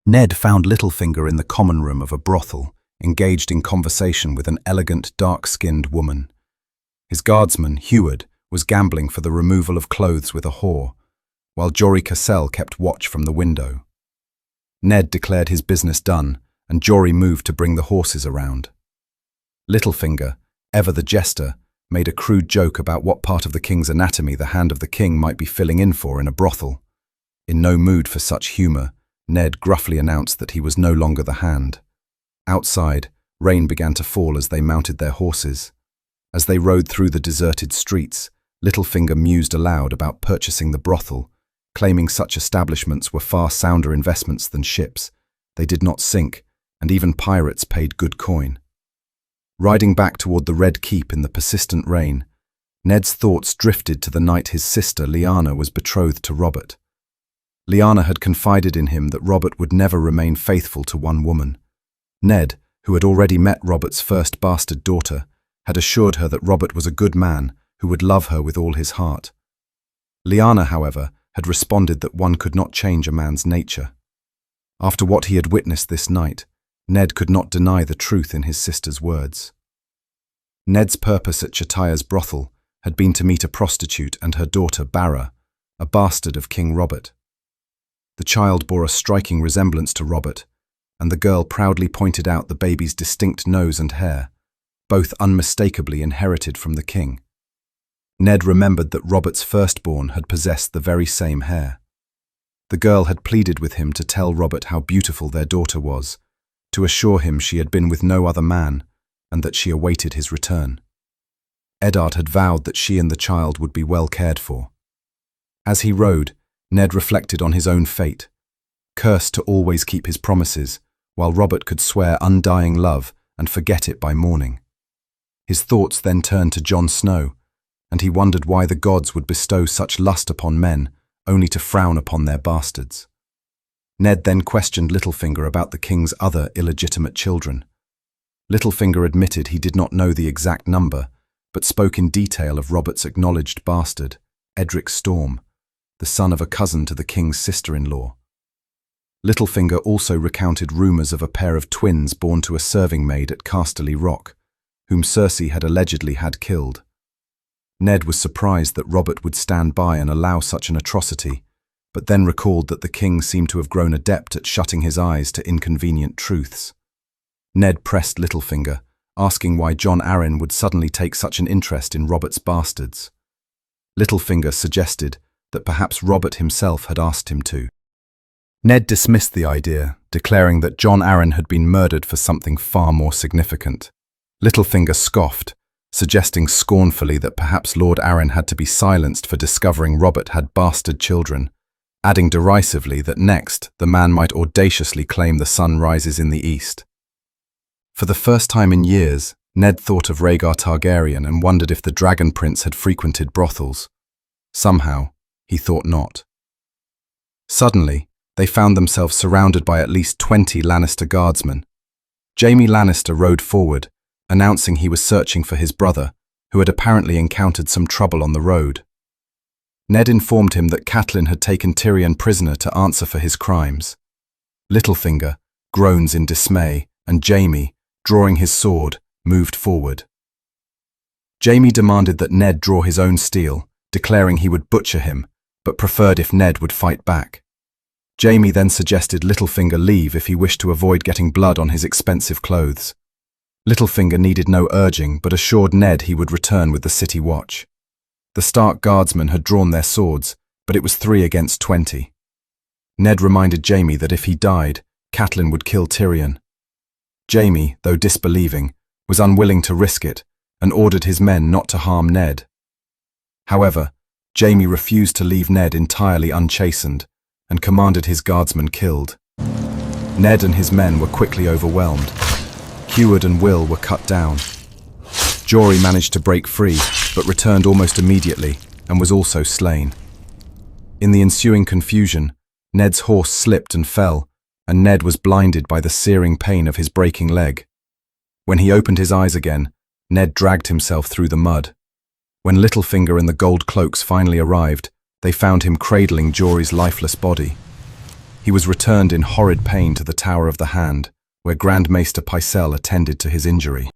Ned found Littlefinger in the common room of a brothel, engaged in conversation with an elegant, dark-skinned woman. His guardsman, Heward, was gambling for the removal of clothes with a whore, while Jory Cassell kept watch from the window. Ned declared his business done, and Jory moved to bring the horses around. Littlefinger, ever the jester, made a crude joke about what part of the king's anatomy the hand of the king might be filling in for in a brothel. In no mood for such humour, Ned gruffly announced that he was no longer the hand. Outside, rain began to fall as they mounted their horses. As they rode through the deserted streets, Littlefinger mused aloud about purchasing the brothel, claiming such establishments were far sounder investments than ships. They did not sink, and even pirates paid good coin. Riding back toward the Red Keep in the persistent rain, Ned's thoughts drifted to the night his sister Lyanna was betrothed to Robert. Lyanna had confided in him that Robert would never remain faithful to one woman. Ned, who had already met Robert's first bastard daughter, had assured her that Robert was a good man who would love her with all his heart. Lyanna, however, had responded that one could not change a man's nature. After what he had witnessed this night, Ned could not deny the truth in his sister's words. Ned's purpose at Chataya's brothel had been to meet a prostitute and her daughter Barra, a bastard of King Robert. The child bore a striking resemblance to Robert, and the girl proudly pointed out the baby's distinct nose and hair, both unmistakably inherited from the king. Ned remembered that Robert's firstborn had possessed the very same hair. The girl had pleaded with him to tell Robert how beautiful their daughter was, to assure him she had been with no other man, and that she awaited his return. Eddard had vowed that she and the child would be well cared for. As he rode, Ned reflected on his own fate, cursed to always keep his promises, while Robert could swear undying love and forget it by morning. His thoughts then turned to Jon Snow, and he wondered why the gods would bestow such lust upon men, only to frown upon their bastards. Ned then questioned Littlefinger about the king's other illegitimate children. Littlefinger admitted he did not know the exact number, but spoke in detail of Robert's acknowledged bastard, Edric Storm, the son of a cousin to the king's sister-in-law. Littlefinger also recounted rumours of a pair of twins born to a serving maid at Casterly Rock, whom Cersei had allegedly had killed. Ned was surprised that Robert would stand by and allow such an atrocity, but then recalled that the king seemed to have grown adept at shutting his eyes to inconvenient truths. Ned pressed Littlefinger, asking why Jon Arryn would suddenly take such an interest in Robert's bastards. Littlefinger suggested that perhaps Robert himself had asked him to. Ned dismissed the idea, declaring that Jon Arryn had been murdered for something far more significant. Littlefinger scoffed, suggesting scornfully that perhaps Lord Arryn had to be silenced for discovering Robert had bastard children, adding derisively that next the man might audaciously claim the sun rises in the east. For the first time in years, Ned thought of Rhaegar Targaryen and wondered if the Dragon Prince had frequented brothels. Somehow, he thought not. Suddenly, they found themselves surrounded by at least 20 Lannister guardsmen. Jaime Lannister rode forward, announcing he was searching for his brother, who had apparently encountered some trouble on the road. Ned informed him that Catelyn had taken Tyrion prisoner to answer for his crimes. Littlefinger groans in dismay, and Jaime, drawing his sword, moved forward. Jaime demanded that Ned draw his own steel, declaring he would butcher him, but preferred if Ned would fight back. Jaime then suggested Littlefinger leave if he wished to avoid getting blood on his expensive clothes. Littlefinger needed no urging, but assured Ned he would return with the city watch. The Stark guardsmen had drawn their swords, but it was 3 against 20. Ned reminded Jaime that if he died, Catelyn would kill Tyrion. Jaime, though disbelieving, was unwilling to risk it, and ordered his men not to harm Ned. However, Jaime refused to leave Ned entirely unchastened, and commanded his guardsmen killed. Ned and his men were quickly overwhelmed. Heward and Will were cut down. Jory managed to break free, but returned almost immediately, and was also slain. In the ensuing confusion, Ned's horse slipped and fell, and Ned was blinded by the searing pain of his breaking leg. When he opened his eyes again, Ned dragged himself through the mud. When Littlefinger and the gold cloaks finally arrived, they found him cradling Jory's lifeless body. He was returned in horrid pain to the Tower of the Hand, where Grand Maester Pycelle attended to his injury.